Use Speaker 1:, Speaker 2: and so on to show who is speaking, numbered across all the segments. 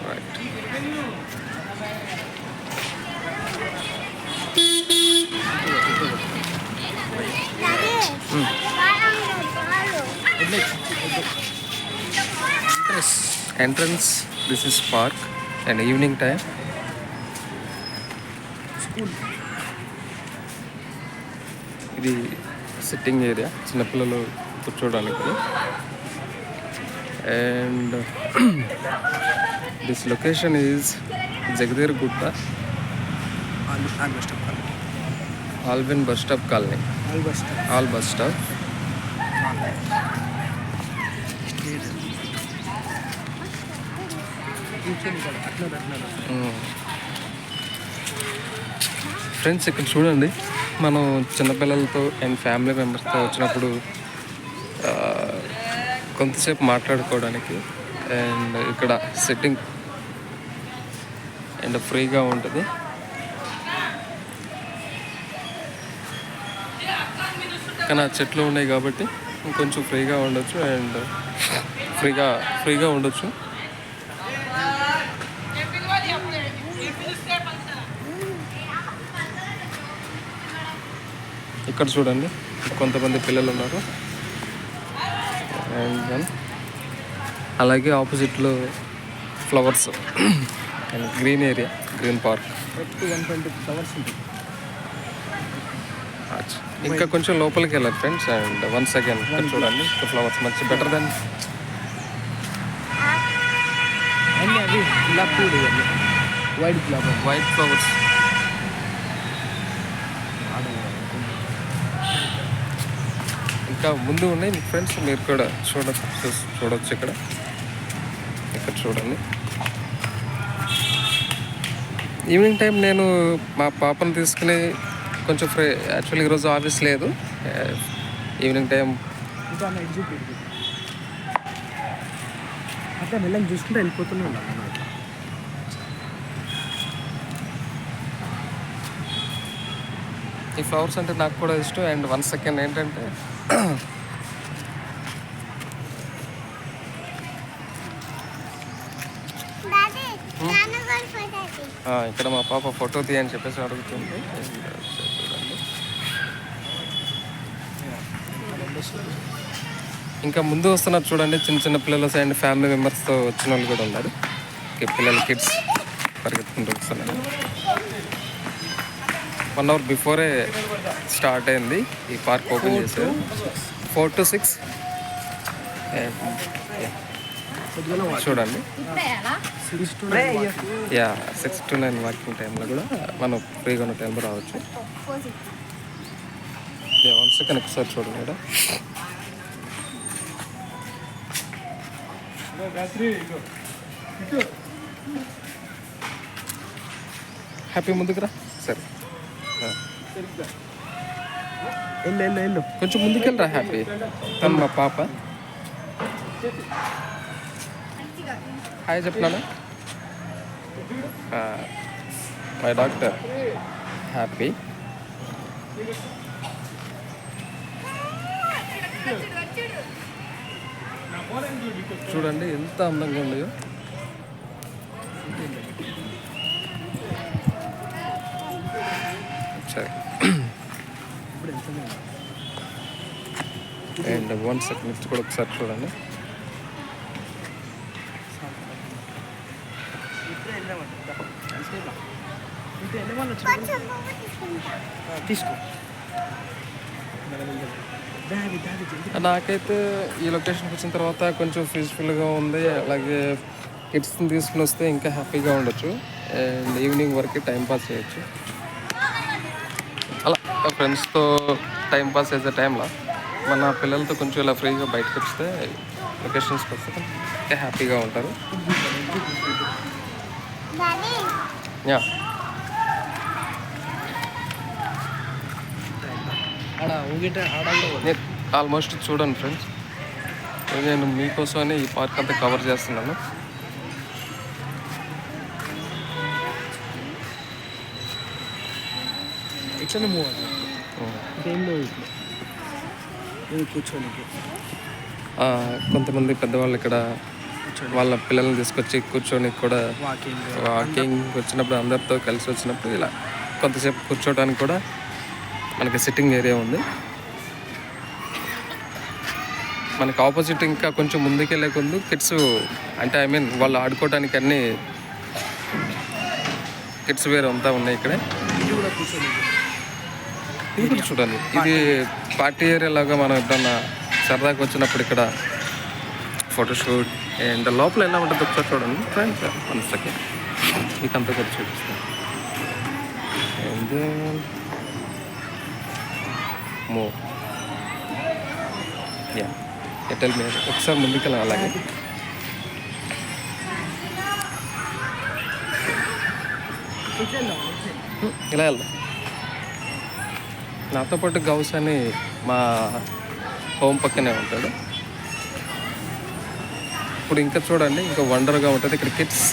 Speaker 1: Right. Entrance, this is park and evening time. ఇది sitting area, చిన్నపిల్లలు కూర్చోడానికి. And this location is Jagadgirigutta, Allwyn bus stop colony. All bus stop. Friends ఇక్కడ చూడండి, మనం చిన్నపిల్లలతో and family మెంబర్స్తో వచ్చినప్పుడు కొంతసేపు మాట్లాడుకోవడానికి అండ్ ఇక్కడ సిట్టింగ్ అండ్ ఫ్రీగా ఉంటుంది. కానీ ఆ చెట్లు ఉన్నాయి కాబట్టి ఇంకొంచెం ఫ్రీగా ఉండొచ్చు అండ్ ఫ్రీగా ఉండొచ్చు. ఇక్కడ చూడండి, కొంతమంది పిల్లలు ఉన్నారు. అండ్ దెన్ అలాగే ఆపోజిట్లో flowers and green area, green park.
Speaker 2: 120 flowers ఉంటుంది.
Speaker 1: ఇంకా కొంచెం లోపలికి వెళ్ళాలి ఫ్రెండ్స్. అండ్ వన్స్ అగైన్ ఇక్కడ చూడండి, ఫ్లవర్స్ మచ్ బెటర్ దెన్
Speaker 2: అన్నీ అవి గులాబ్ పూలు, వైట్
Speaker 1: ఫ్లవర్స్. ఇంకా ముందు ఉన్నాయి మీ ఫ్రెండ్స్, మీరు కూడా చూడొచ్చు. ఇక్కడ చూడండి. ఈవినింగ్ టైం నేను మా పాపను తీసుకుని కొంచెం యాక్చువల్లీ ఈరోజు ఆఫీస్ లేదు. ఈవినింగ్ టైం
Speaker 2: అంటే మెల్లగా చూసుకుంటే వెళ్ళిపోతూనే ఉన్నాను.
Speaker 1: ఈ ఫ్లవర్స్ అంటే నాకు కూడా ఇష్టం. అండ్ వన్ సెకండ్ ఏంటంటే ఇక్కడ మా పాప ఫోటో తీయని చెప్పేసి అడుగుతుంది. ఇంకా ముందు వస్తున్నారు చూడండి, చిన్న పిల్లలు అండ్ ఫ్యామిలీ మెంబర్స్తో వచ్చిన వాళ్ళు కూడా ఉన్నారు. పిల్లలు కిడ్స్ పరిగెత్తుకుంటూ వస్తున్నారు. 1 hour బిఫోరే స్టార్ట్ అయింది ఈ పార్క్ ఓపెన్ చేశారు. 4 to 6 చూడండి. 6 to 9 వాకింగ్ టైంలో కూడా మనం ఫ్రీగా ఉన్న టైంలో రావచ్చు. వన్ సెకండ్ ఒకసారి చూడండి ఇక్కడ. హ్యాపీ ముందుకురా. సరే
Speaker 2: వెళ్ళు
Speaker 1: కొంచెం ముందుకెళ్ళరా. హ్యాపీ తను మా పాప. హాయ్ చెప్తున్నాను. My doctor happy. చూడండి ఎంత అందంగా ఉన్నాయో. సరే అండ్ 1 second నెక్స్ట్ కూడా ఒకసారి చూడండి.
Speaker 2: తీసుకో.
Speaker 1: నాకైతే ఈ లొకేషన్కి వచ్చిన తర్వాత కొంచెం పీస్ఫుల్గా ఉంది. అలాగే కిడ్స్ని తీసుకుని వస్తే ఇంకా హ్యాపీగా ఉండొచ్చు అండ్ ఈవినింగ్ వరకు టైంపాస్ చేయొచ్చు. అలా ఫ్రెండ్స్తో టైంపాస్ చేసే టైంలో మన పిల్లలతో కొంచెం ఇలా ఫ్రీగా బయటకు వస్తే లొకేషన్స్కి వస్తే ఇంకా హ్యాపీగా ఉంటారు. యా ఆల్మోస్ట్ చూడండి ఫ్రెండ్స్, నేను మీకోసమని ఈ పార్క్ అంతా కవర్ చేస్తున్నాను.
Speaker 2: ఇట్లనే మూవ్ అవుతుంది కూర్చోనికి.
Speaker 1: కొంతమంది పెద్దవాళ్ళు ఇక్కడ వాళ్ళ పిల్లల్ని తీసుకొచ్చి కూర్చొని కూడా
Speaker 2: వాకింగ్
Speaker 1: వాకింగ్ వచ్చినప్పుడు అందరితో కలిసి వచ్చినప్పుడు ఇలా కొంతసేపు కూర్చోడానికి కూడా మనకి సిట్టింగ్ ఏరియా ఉంది. మనకి ఆపోజిట్ ఇంకా కొంచెం ముందుకెళ్ళే కొందు కిడ్స్ అంటే ఐ మీన్ వాళ్ళు ఆడుకోవడానికి అన్ని కిడ్స్ వేర్ అంతా ఉన్నాయి ఇక్కడ.
Speaker 2: ఇది కూడా కూర్చొని
Speaker 1: ఇది కూడా చూడండి, ఇది పార్టీ ఏరియా లాగా మనం ఎప్పుడన్నా సరదాగా వచ్చినప్పుడు ఇక్కడ ఫోటోషూట్ అండ్ లోపల ఎలా ఉంటుంది ఒకసారి చూడండి ఫ్రెండ్స్. 1 సెకండ్ మీకు అంతా కూడా చూపిస్తాను. అండ్ మో యా ఎటల్ మీద ఒకసారి ముందుకెళ్ళాం అలాగే. ఇలా వెళ్దాం. నాతో పాటు గౌస్ అని మా హోమ్ పక్కనే ఉంటాడు. ఇప్పుడు ఇంకా చూడండి ఇంకా వండర్గా ఉంటుంది ఇక్కడ. కిడ్స్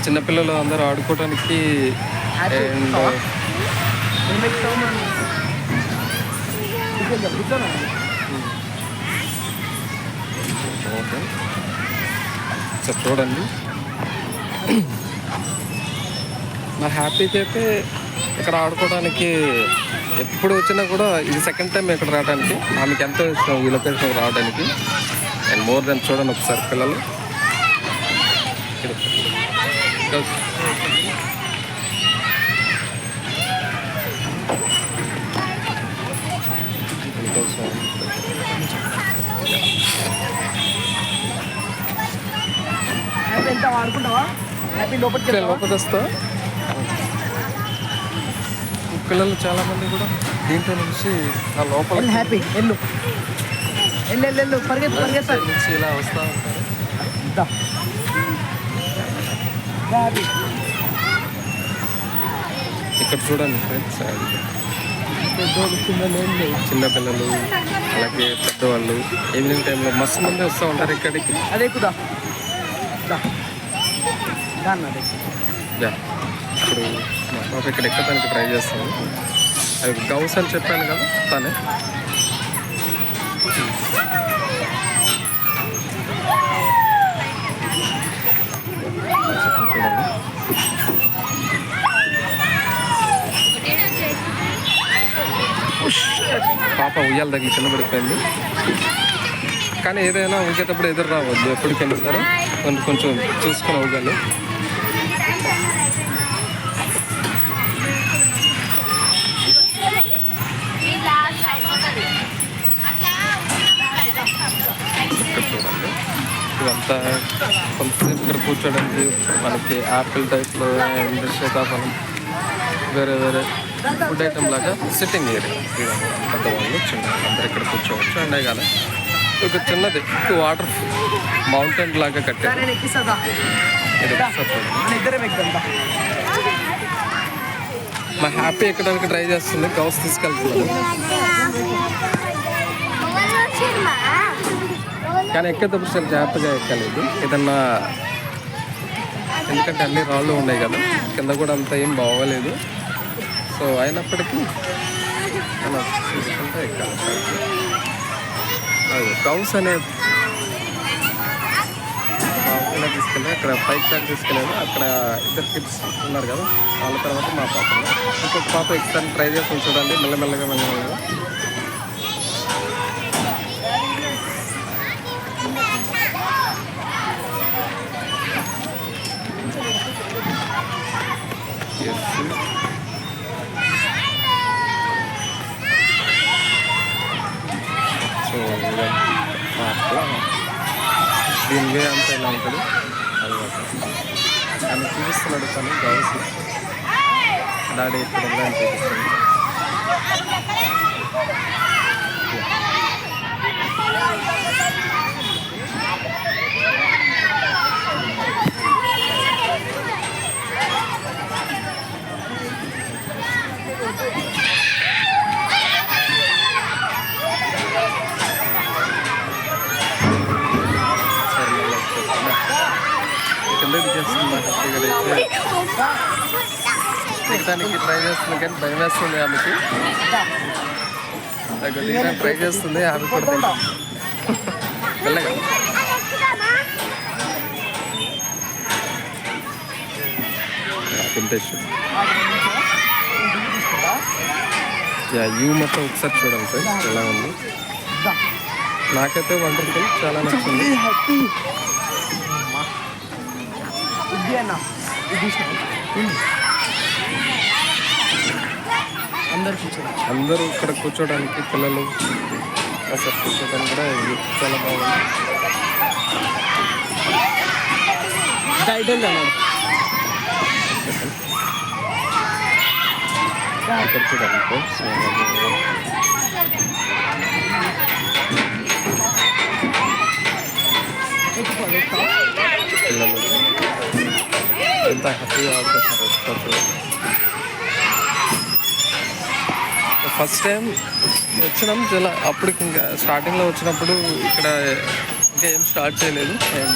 Speaker 1: చిన్నపిల్లలు అందరూ ఆడుకోవడానికి అండ్ ఓకే సార్ చూడండి. నా హ్యాపీకి అయితే ఇక్కడ ఆడుకోవడానికి ఎప్పుడు వచ్చినా కూడా ఇది సెకండ్ టైం ఇక్కడ రావడానికి. ఆమెకి ఎంతో ఇష్టం ఈ లొకేషన్ రావడానికి. అండ్ మోర్ దెన్ చూడండి ఒకసారి పిల్లలు
Speaker 2: ఆడుకుంటావా?
Speaker 1: లోపలికి వస్తా. పిల్లలు చాలా మంది కూడా దీంట్లో నుంచి ఆ లోపల
Speaker 2: హ్యాపీ ఎల్లు పరిగెత్తా
Speaker 1: నుంచి ఇలా వస్తూ ఉంటారు. ఇక్కడ చూడండి ఫ్రెండ్స్, చిన్నపిల్లలు అలాగే పెద్దవాళ్ళు ఈవినింగ్ టైంలో మస్తు మంది వస్తూ ఉంటారు ఇక్కడికి.
Speaker 2: అదే కుదా
Speaker 1: యా ఇప్పుడు మా పాప ఇక్కడ ఎక్కడానికి ట్రై చేస్తాను. అది గౌస్ అని చెప్పాను కదా తనే. పాప ఉయ్యాల దగ్గర కింద పడిపోయింది. కానీ ఏదైనా ఊగేటప్పుడు ఎదురు రావద్దు, ఎప్పటికైనా సరే కొంచెం చూసుకుని ఊగాలి. చూడండి ఇదంతా కొంతసేపు ఇక్కడ కూర్చోడానికి మనకి యాపిల్ టైప్లో అండ్ సీతాఫలం వేరే వేరే ఫుడ్ ఐటమ్ లాగా సిట్టింగ్ ఏరియా. పెద్దవాళ్ళు చిన్న అందరు ఇక్కడ కూర్చోవచ్చు. అండ్ కానీ ఒక చిన్నది వాటర్ మౌంటైన్ లాగా కట్టారు. మా హ్యాపీ ఎక్కడానికి ట్రై చేస్తుంది, గౌస్ తీసుకెళ్తున్నాను. కానీ ఎక్కేటప్పుడు చాలా జాగ్రత్తగా ఎక్కలేదు ఏదన్నా, ఎందుకంటే అన్ని రాళ్ళు ఉన్నాయి కదా కింద కూడా అంత ఏం బాగోలేదు. సో అయినప్పటికీ అలా చూసుకుంటే ఎక్కాలి. గౌస్ అనే ఇలా తీసుకెళ్ళి అక్కడ పైక్ దాకా తీసుకెళ్ళాను. అక్కడ 2 కిడ్స్ ఉన్నారు కదా, వాళ్ళ తర్వాత మా పాప. ఇంకొక పాప ఎక్కి ట్రై చేసి చూడండి మెల్లమెల్లగా. సో దీని వే అంతా ఇలా ఉంటుంది. అది ఆమె చూపిస్తున్నాడు తను గౌస్ డాడీ ఇక్కడ అని చూపిస్తుంది. కిందకి చేస్తుంది దిగడానికి ట్రై చేస్తుంది కానీ భయం వేస్తుంది ఆమెకి. దిగడానికి ట్రై చేస్తుంది ఆమె కూడా వెళ్ళగా వింటేజ్. యా వ్యూ మొత్తం ఒకసారి చూడండి ఫ్రెండ్స్ ఎలా ఉంది. నాకైతే వండర్ఫుల్, చాలా నచ్చింది. అందరూ ఇక్కడ కూర్చోడానికి, పిల్లలు అసలు కూర్చోడానికి కూడా చాలా బాగుంది. ఇక్కడ చూడండి ఫ్రెండ్స్ పిల్లలు ఎంత హ్యాపీగా ఆడుకుంటున్నారు. ఫస్ట్ టైం వచ్చినాం అప్పటికి ఇంకా స్టార్టింగ్లో వచ్చినప్పుడు ఇక్కడ ఇంకా ఏం స్టార్ట్ చేయలేదు. ఇక్కడ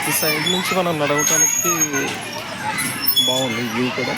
Speaker 1: ఈ సైడ్ నుంచి మనం నడవటానికి బాగుంది వ్యూ కూడా.